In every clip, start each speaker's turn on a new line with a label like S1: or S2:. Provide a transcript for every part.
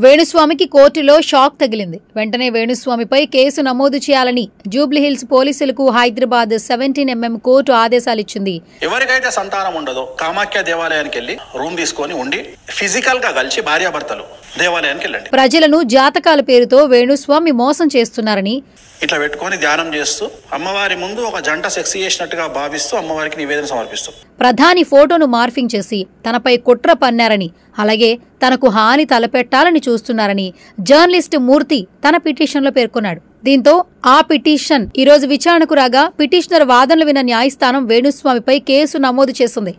S1: వేణుస్వామికి కోర్టులో షాక్ తగిలింది. వెంటనే వేణుస్వామిపై కేసు నమోదు చేయాలని జూబ్లీహిల్స్ పోలీసులకు హైదరాబాద్ 17mm కోర్టు ఆదేశాలిచ్చింది.
S2: ఎవరికైతే సంతానం ఉండదో కామాఖ్య దేవాలయానికి వెళ్లి రూమ్ తీసుకొని ఉండి ఫిజికల్ గా కలిసి భార్యాభర్తలు దేవాలయానికి వెళ్ళండి.
S1: ప్రజలను జాతకాల పేరుతో వేణుస్వామి మోసం చేస్తున్నారని,
S2: ఇట్లా పెట్టుకొని ధ్యానం చేస్తూ అమ్మవారి ముందు ఒక జంట సెక్స్ చేసినట్టుగా భావిస్తూ అమ్మవారికి నివేదన సమర్పిస్తూ
S1: ప్రధాని ఫోటోను మార్ఫింగ్ చేసి తనపై కుట్ర పన్నారని, అలాగే తనకు హాని తలపెట్టాలని చూస్తున్నారని జర్నలిస్ట్ మూర్తి తన పిటిషన్లో పేర్కొన్నాడు. దీంతో ఆ పిటిషన్ ఈరోజు విచారణకు రాగా పిటిషనర్ వాదనలు విన్న న్యాయస్థానం వేణుస్వామిపై కేసు నమోదు చేసింది.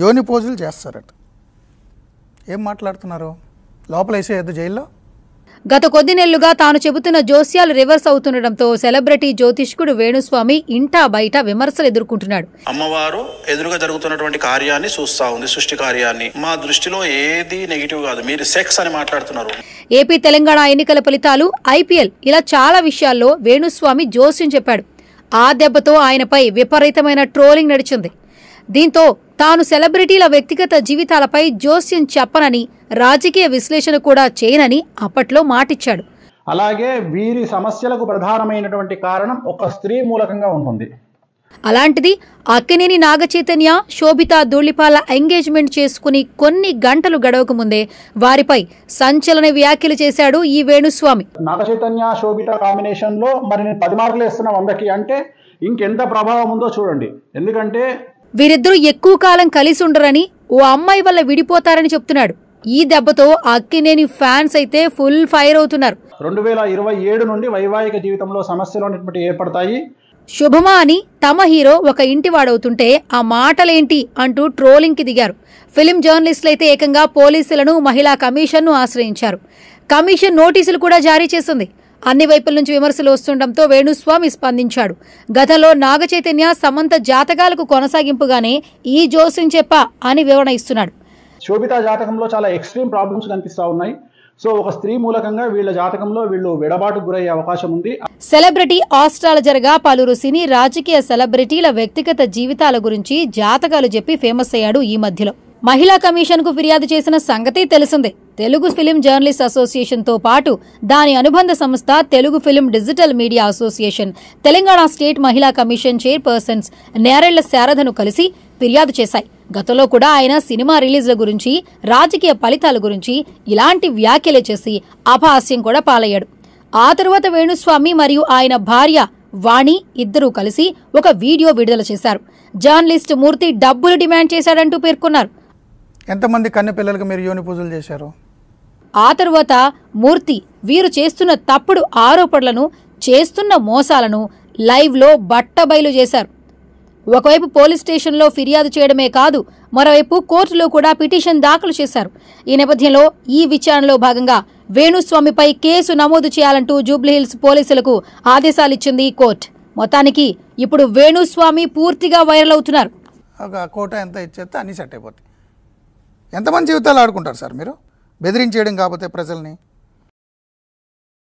S3: యోని పూజలు చేస్తారట. ఏం మాట్లాడుతున్నారు? లోపలేసేయద్దు జైల్లో.
S1: గత కొద్ది నెలలుగా తాను చెబుతున్న జోస్యాలు రివర్స్ అవుతుండటంతో సెలబ్రిటీ జ్యోతిష్కుడు వేణుస్వామి ఇంటా బయట విమర్శలు ఎదుర్కొంటున్నాడు.
S2: అమ్మవారు ఎదురుగా జరుగుతున్నటువంటి కార్యాన్ని చూస్తా ఉంది, సృష్టి కార్యాన్ని. మా దృష్టిలో ఏది నెగిటివ్ కాదు, మీరు సెక్స్ అని మాట్లాడుతున్నారు.
S1: ఏపీ తెలంగాణ ఎన్నికల ఫలితాలు, IPL ఇలా చాలా విషయాల్లో వేణుస్వామి జోస్యం చెప్పాడు. ఆ దెబ్బతో ఆయనపై విపరీతమైన ట్రోలింగ్ నడిచింది. దీంతో తాను సెలబ్రిటీల వ్యక్తిగత జీవితాలపై జోస్యం చెప్పనని, రాజకీయ విశ్లేషణ కూడా చేయనని అప్పట్లో మాటిచ్చాడు.
S4: అలాగే వీరి సమస్యలకు ప్రధానమైనటువంటి కారణం ఒక స్త్రీ మూలకంగా ఉంటుంది.
S1: అలాంటిది అక్కినేని నాగచైతన్య, శోభితా ధూళిపాల ఎంగేజ్మెంట్ చేసుకుని కొన్ని గంటలు గడవక ముందే వారిపై సంచలన వ్యాఖ్యలు చేశాడు ఈ వేణుస్వామి.
S4: నాగచైతన్య శోభితా కాంబినేషన్ లో మరి నేను 10 మార్కులు వేస్తున్నా 100కి అంటే ఇంకెంత ప్రభావం ఉందో చూడండి. ఎందుకంటే
S1: వీరిద్దరూ ఎక్కువ కాలం కలిసి ఉండరని, ఓ అమ్మాయి వల్ల విడిపోతారని చెప్తున్నాడు. ఈ దెబ్బతో అక్కినేని ఫ్యాన్స్ అయితే ఫుల్ ఫైర్ అవుతున్నారు.
S4: 2027 నుండి వైవాహిక జీవితంలో సమస్యలు అనేటువంటి ఏర్పడతాయి.
S1: శుభమా అని తమ హీరో ఒక ఇంటివాడవుతుంటే ఆ మాటలేంటి అంటూ ట్రోలింగ్ కి దిగారు. ఫిలిం జర్నలిస్టులైతే ఏకంగా పోలీసులను, మహిళా కమిషన్ను ఆశ్రయించారు. కమిషన్ నోటీసులు కూడా జారీ చేసింది. అన్ని వైపుల నుంచి విమర్శలు వస్తుండటంతో వేణుస్వామి స్పందించాడు. గతంలో నాగచైతన్య, సమంత జాతకాలకు కొనసాగింపుగానే ఈ జోస్యం చెప్పా అని వివరణ ఇస్తున్నాడు.
S4: శోభితా జాతకంలో చాలా ఎక్స్ట్రీమ్ ప్రాబ్లమ్స్ కనిపిస్తా ఉన్నాయి. సో ఒక స్త్రీ మూలకంగా వీళ్ళ జాతకంలో వీళ్ళు విడబాటుకు గురయ్యే అవకాశం ఉంది.
S1: సెలబ్రిటీ ఆస్ట్రాలజర్గా పలువురు సినీ, రాజకీయ సెలబ్రిటీల వ్యక్తిగత జీవితాల గురించి జాతకాలు చెప్పి ఫేమస్ అయ్యాడు. ఈ మధ్యలో మహిళా కమిషన్ కు ఫిర్యాదు చేసిన సంగతి తెలిసిందే. తెలుగు ఫిలిం జర్నలిస్ట్ అసోసియేషన్ తో పాటు దాని అనుబంధ సంస్థ Telugu film digital media association, Telangana state మహిళా కమిషన్ చైర్పర్సన్స్ నేరెళ్ల శారదను కలిసి ఫిర్యాదు చేశాయి. గతంలో కూడా ఆయన సినిమా రిలీజ్ల గురించి, రాజకీయ ఫలితాల గురించి ఇలాంటి వ్యాఖ్యలే చేసి అపహాస్యం కూడా పాలయ్యాడు. ఆ తరువాత వేణుస్వామి మరియు ఆయన భార్య వాణి ఇద్దరూ కలిసి ఒక వీడియో విడుదల చేశారు. జర్నలిస్ట్ మూర్తి డబ్బులు డిమాండ్ చేశాడంటూ పేర్కొన్నారు.
S3: ఎంతమంది కన్నె పిల్లలకు మీరు యోని పూజలు చేశారు?
S1: ఆ తరువాత మూర్తి వీరు చేస్తున్న తప్పుడు ఆరోపణలను, చేస్తున్న మోసాలను లైవ్లో బట్టబయలు చేశారు. ఒకవైపు పోలీస్ స్టేషన్లో ఫిర్యాదు చేయడమే కాదు, మరోవైపు కోర్టులో కూడా పిటిషన్ దాఖలు చేశారు. ఈ నేపథ్యంలో ఈ విచారణలో భాగంగా వేణుస్వామిపై కేసు నమోదు చేయాలంటూ జూబ్లీహిల్స్ పోలీసులకు ఆదేశాలిచ్చింది కోర్టు. మొత్తానికి ఇప్పుడు వేణుస్వామి పూర్తిగా వైరల్ అవుతున్నారు.
S3: ఒక కోట ఎంత ఇచ్చేస్తే అన్నీ సెట్ అయిపోతాయి. ఎంతమంది జీవితాలు ఆడుకుంటారు సార్ మీరు? బెదిరించేయడం కాకపోతే ప్రజల్ని